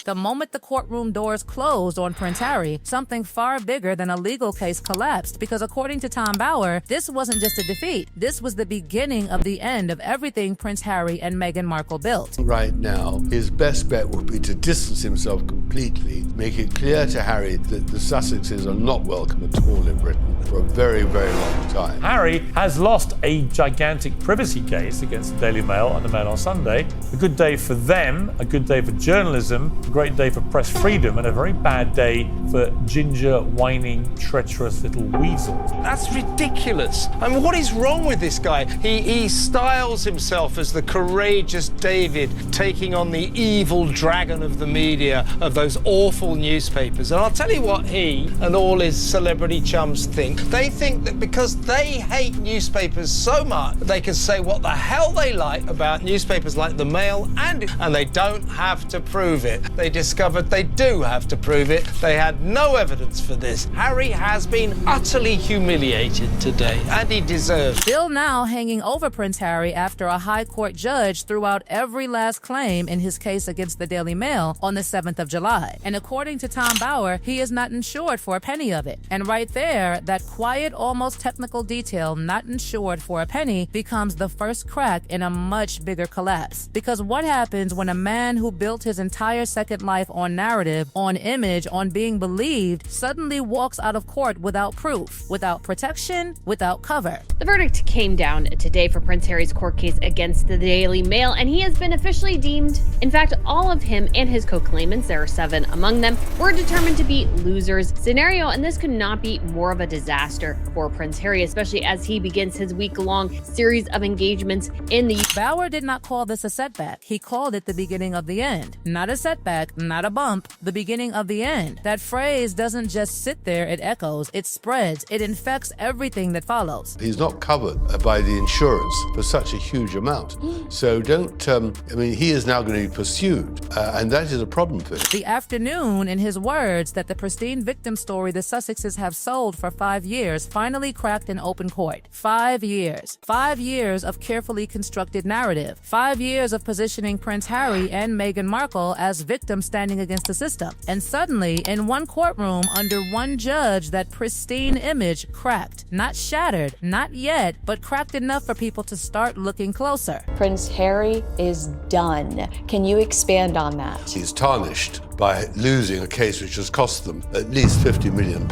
The moment the courtroom doors closed on Prince Harry, something far bigger than a legal case collapsed because according to Tom Bauer, this wasn't just a defeat. This was the beginning of the end of everything Prince Harry and Meghan Markle built. Right now, his best bet would be to distance himself completely, make it clear to Harry that the Sussexes are not welcome at all in Britain for a very, very long time. Harry has lost a gigantic privacy case against the Daily Mail and the Mail on Sunday. A good day for them, a good day for journalism, a great day for press freedom, and a very bad day for ginger, whining, treacherous little weasels. That's ridiculous. I mean, what is wrong with this guy? He styles himself as the courageous David taking on the evil dragon of the media, of those awful newspapers. And I'll tell you what he and all his celebrity chums think. They think that because they hate newspapers so much, they can say what the hell they like about newspapers like the Mail, and they don't have to prove it. They discovered they do have to prove it. They had no evidence for this. Harry has been utterly humiliated today, and he deserves it. Still now hanging over Prince Harry after a high court judge threw out every last claim in his case against the Daily Mail on the 7th of July. And according to Tom Bauer, he is not insured for a penny of it. And right there, that quiet, almost technical detail, not insured for a penny, becomes the first crack in a much bigger collapse. Because what happens when a man who built his entire second life on narrative, on image, on being believed, suddenly walks out of court without proof, without protection, without cover? The verdict came down today for Prince Harry's court case against the Daily Mail, and he has been officially deemed. In fact, all of him and his co-claimants, there are 7 among them, were determined to be losers scenario, and this could not be more of a disaster for Prince Harry, especially as he begins his week-long series of engagements in the Bauer did not call this a setback. He called it the beginning of the end. Not a setback, not a bump, the beginning of the end. That phrase doesn't just sit there, it echoes, it spreads, it infects everything that follows. He's not covered by the insurance for such a huge amount. So he is now going to be pursued, and that is a problem for him. The afternoon, in his words, that the pristine victim story the Sussexes have sold for 5 years finally cracked in open court. 5 years. 5 years of carefully constructed narrative. 5 years of positioning Prince Harry and Meghan Markle as victims standing against the system. And suddenly, in one courtroom, under one judge, that pristine image cracked. Not shattered, not yet, but cracked enough for people to start looking closer. Prince Harry is done. Can you expand on that? He's tarnished by losing a case which has cost them at least £50 million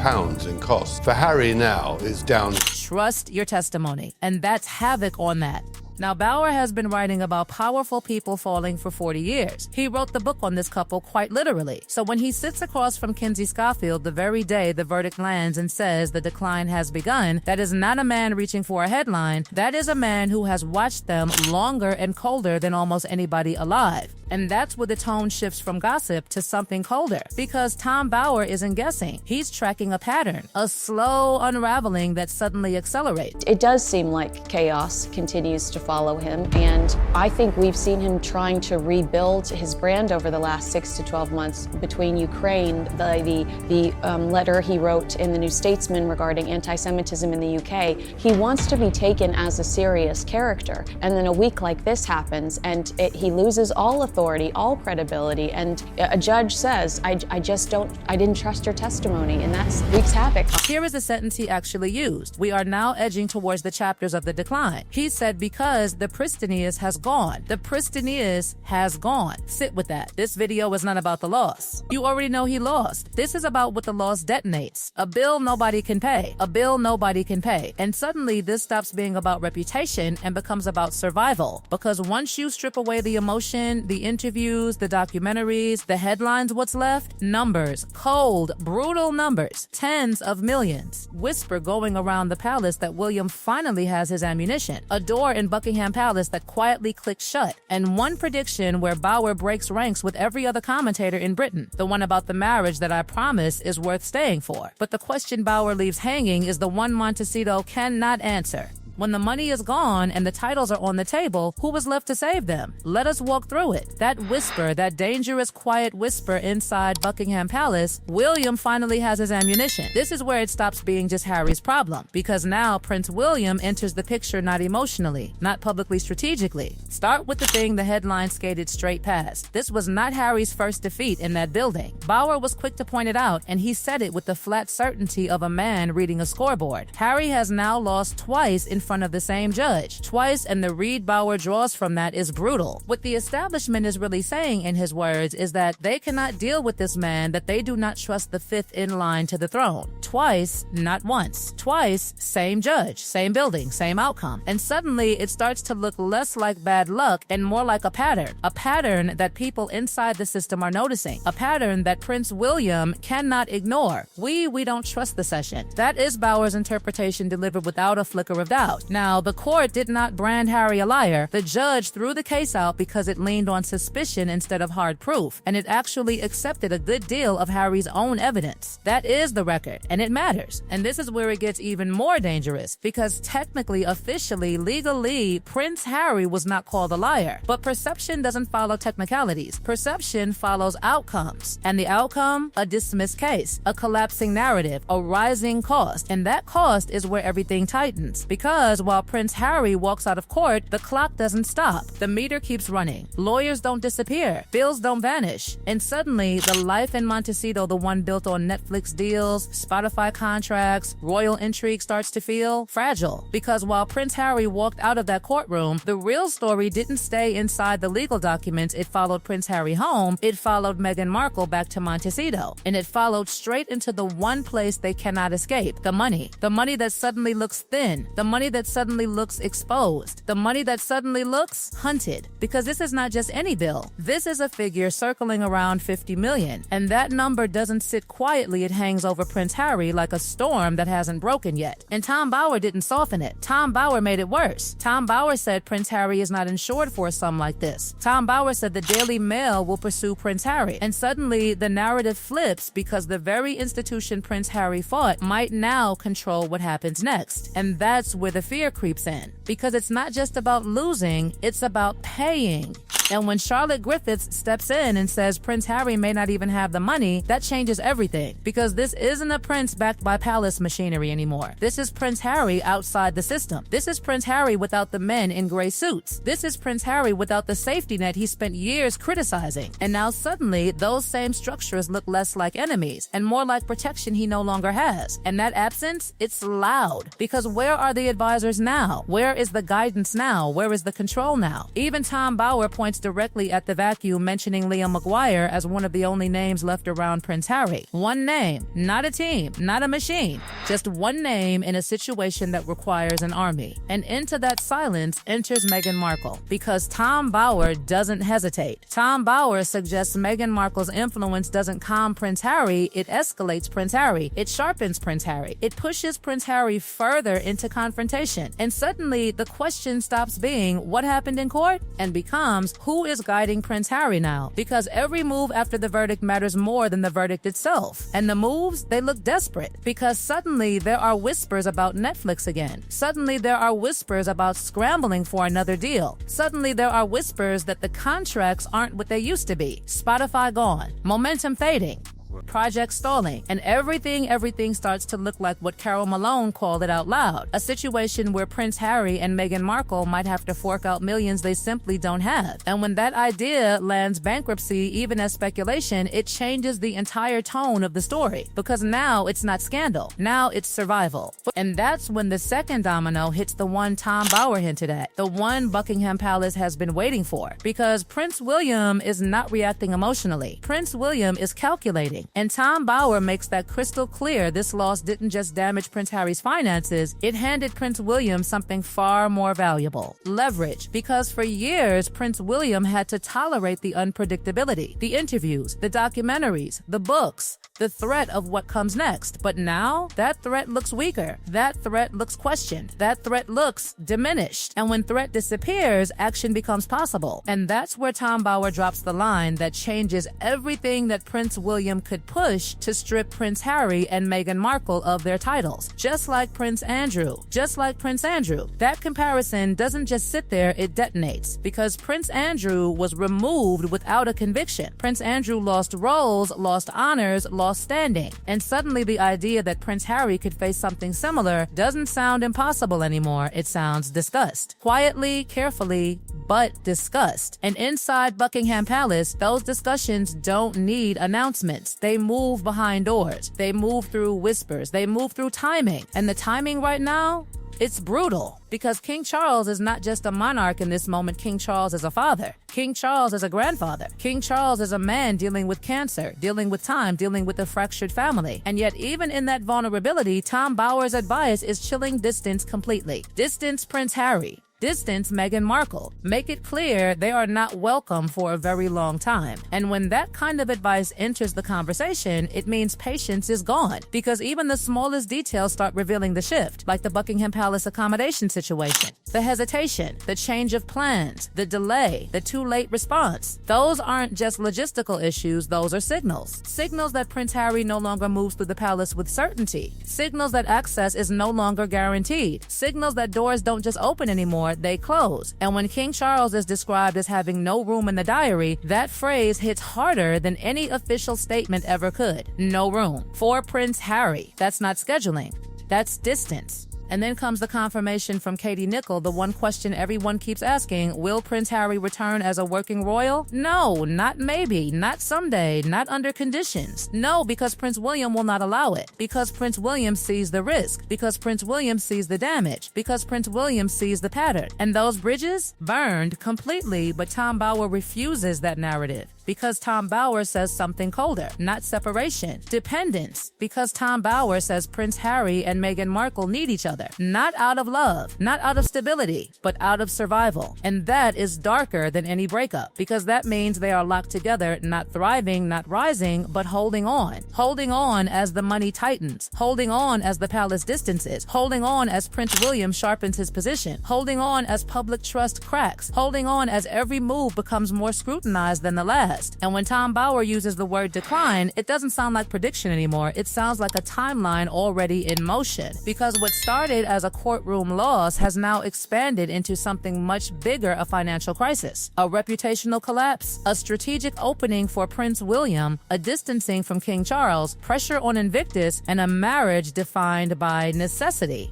in costs. For Harry now, it's down. Trust your testimony, and that's havoc on that. Now, Bauer has been writing about powerful people falling for 40 years. He wrote the book on this couple quite literally. So when he sits across from Kinsey Schofield the very day the verdict lands and says the decline has begun, that is not a man reaching for a headline. That is a man who has watched them longer and colder than almost anybody alive. And that's where the tone shifts from gossip to something colder. Because Tom Bauer isn't guessing. He's tracking a pattern, a slow unraveling that suddenly accelerates. It does seem like chaos continues to follow him, and I think we've seen him trying to rebuild his brand over the last 6 to 12 months between Ukraine, the letter he wrote in the New Statesman regarding anti-Semitism in the UK. He wants to be taken as a serious character, and then a week like this happens, and he loses all authority, all credibility, and a judge says, I didn't trust your testimony, and that wreaks havoc. Here is the sentence he actually used. We are now edging towards the chapters of the decline. He said, because the Pristineus has gone. The Pristineus has gone. Sit with that. This video is not about the loss. You already know he lost. This is about what the loss detonates. A bill nobody can pay. A bill nobody can pay. And suddenly this stops being about reputation and becomes about survival. Because once you strip away the emotion, the interviews, the documentaries, the headlines, what's left? Numbers. Cold, brutal numbers. Tens of millions. Whisper going around the palace that William finally has his ammunition. A door in Buckingham Palace that quietly clicks shut. And one prediction where Bauer breaks ranks with every other commentator in Britain. The one about the marriage that I promise is worth staying for. But the question Bauer leaves hanging is the one Montecito cannot answer. When the money is gone and the titles are on the table, who was left to save them? Let us walk through it. That whisper, that dangerous, quiet whisper inside Buckingham Palace, William finally has his ammunition. This is where it stops being just Harry's problem, because now Prince William enters the picture not emotionally, not publicly strategically. Start with the thing the headline skated straight past. This was not Harry's first defeat in that building. Bauer was quick to point it out, and he said it with the flat certainty of a man reading a scoreboard. Harry has now lost twice in front of the same judge. Twice, and the read Bauer draws from that is brutal. What the establishment is really saying in his words is that they cannot deal with this man, that they do not trust the fifth in line to the throne. Twice, not once. Twice, same judge, same building, same outcome. And suddenly it starts to look less like bad luck and more like a pattern that people inside the system are noticing, a pattern that Prince William cannot ignore. We don't trust the session. That is Bauer's interpretation, delivered without a flicker of doubt. Now, the court did not brand Harry a liar. The judge threw the case out because it leaned on suspicion instead of hard proof, and it actually accepted a good deal of Harry's own evidence. That is the record, and it matters. And this is where it gets even more dangerous, because technically, officially, legally, Prince Harry was not called a liar. But perception doesn't follow technicalities. Perception follows outcomes. And the outcome? A dismissed case, a collapsing narrative, a rising cost. And that cost is where everything tightens. Because while Prince Harry walks out of court, the clock doesn't stop. The meter keeps running. Lawyers don't disappear. Bills don't vanish. And suddenly, the life in Montecito, the one built on Netflix deals, Spotify contracts, royal intrigue, starts to feel fragile. Because while Prince Harry walked out of that courtroom, the real story didn't stay inside the legal documents. It followed Prince Harry home. It followed Meghan Markle back to Montecito. And it followed straight into the one place they cannot escape: the money. The money that suddenly looks thin. The money that suddenly looks exposed. The money that suddenly looks hunted. Because this is not just any bill. This is a figure circling around 50 million. And that number doesn't sit quietly. It hangs over Prince Harry like a storm that hasn't broken yet. And Tom Bauer didn't soften it. Tom Bauer made it worse. Tom Bauer said Prince Harry is not insured for a sum like this. Tom Bauer said the Daily Mail will pursue Prince Harry. And suddenly the narrative flips, because the very institution Prince Harry fought might now control what happens next. And that's where the fear creeps in. Because it's not just about losing, it's about paying. And when Charlotte Griffiths steps in and says Prince Harry may not even have the money, that changes everything. Because this isn't a prince backed by palace machinery anymore. This is Prince Harry outside the system. This is Prince Harry without the men in gray suits. This is Prince Harry without the safety net he spent years criticizing. And now suddenly, those same structures look less like enemies and more like protection he no longer has. And that absence, it's loud. Because where are the advisors now? Where is the guidance now? Where is the control now? Even Tom Bauer points directly at the vacuum, mentioning Liam McGuire as one of the only names left around Prince Harry. One name, not a team, not a machine, just one name in a situation that requires an army. And into that silence enters Meghan Markle, because Tom Bauer doesn't hesitate. Tom Bauer suggests Meghan Markle's influence doesn't calm Prince Harry, it escalates Prince Harry, it sharpens Prince Harry, it pushes Prince Harry further into confrontation. And suddenly the question stops being what happened in court and becomes who is guiding Prince Harry now? Because every move after the verdict matters more than the verdict itself. And the moves, they look desperate. Because suddenly there are whispers about Netflix again. Suddenly there are whispers about scrambling for another deal. Suddenly there are whispers that the contracts aren't what they used to be. Spotify gone. Momentum fading. Project stalling, and everything starts to look like what Carol Malone called it out loud. A situation where Prince Harry and Meghan Markle might have to fork out millions they simply don't have. And when that idea lands bankruptcy, even as speculation, it changes the entire tone of the story. Because now it's not scandal. Now it's survival. And that's when the second domino hits the one Tom Bauer hinted at. The one Buckingham Palace has been waiting for. Because Prince William is not reacting emotionally. Prince William is calculating. And Tom Bauer makes that crystal clear. This loss didn't just damage Prince Harry's finances, it handed Prince William something far more valuable: leverage. Because for years, Prince William had to tolerate the unpredictability, the interviews, the documentaries, the books, the threat of what comes next. But now, that threat looks weaker. That threat looks questioned. That threat looks diminished. And when threat disappears, action becomes possible. And that's where Tom Bauer drops the line that changes everything that Prince William could concerted push to strip Prince Harry and Meghan Markle of their titles, just like Prince Andrew. Just like Prince Andrew. That comparison doesn't just sit there, it detonates, because Prince Andrew was removed without a conviction. Prince Andrew lost roles, lost honors, lost standing, and suddenly the idea that Prince Harry could face something similar doesn't sound impossible anymore, it sounds discussed. Quietly, carefully, but discussed. And inside Buckingham Palace, those discussions don't need announcements. They move behind doors. They move through whispers. They move through timing. And the timing right now, it's brutal, because King Charles is not just a monarch in this moment. King Charles is a father. King Charles is a grandfather. King Charles is a man dealing with cancer, dealing with time, dealing with a fractured family. And yet, even in that vulnerability, Tom Bower's advice is chilling distance completely. Distance Prince Harry. Distance Meghan Markle. Make it clear they are not welcome for a very long time. And when that kind of advice enters the conversation, it means patience is gone, because even the smallest details start revealing the shift, like the Buckingham Palace accommodation situation, the hesitation, the change of plans, the delay, the too late response. Those aren't just logistical issues, those are signals. Signals that Prince Harry no longer moves through the palace with certainty. Signals that access is no longer guaranteed. Signals that doors don't just open anymore, they close. And when King Charles is described as having no room in the diary, that phrase hits harder than any official statement ever could. No room. For Prince Harry. That's not scheduling. That's distance. And then comes the confirmation from Katie Nicholl, the one question everyone keeps asking: will Prince Harry return as a working royal? No, not maybe, not someday, not under conditions. No, because Prince William will not allow it. Because Prince William sees the risk. Because Prince William sees the damage. Because Prince William sees the pattern. And those bridges burned completely, but Tom Bower refuses that narrative. Because Tom Bower says something colder, not separation, dependence. Because Tom Bower says Prince Harry and Meghan Markle need each other, not out of love, not out of stability, but out of survival. And that is darker than any breakup, because that means they are locked together, not thriving, not rising, but holding on. Holding on as the money tightens, holding on as the palace distances, holding on as Prince William sharpens his position, holding on as public trust cracks, holding on as every move becomes more scrutinized than the last. And when Tom Bower uses the word decline, it doesn't sound like prediction anymore. It sounds like a timeline already in motion. Because what started as a courtroom loss has now expanded into something much bigger: a financial crisis, a reputational collapse, a strategic opening for Prince William, a distancing from King Charles, pressure on Invictus, and a marriage defined by necessity.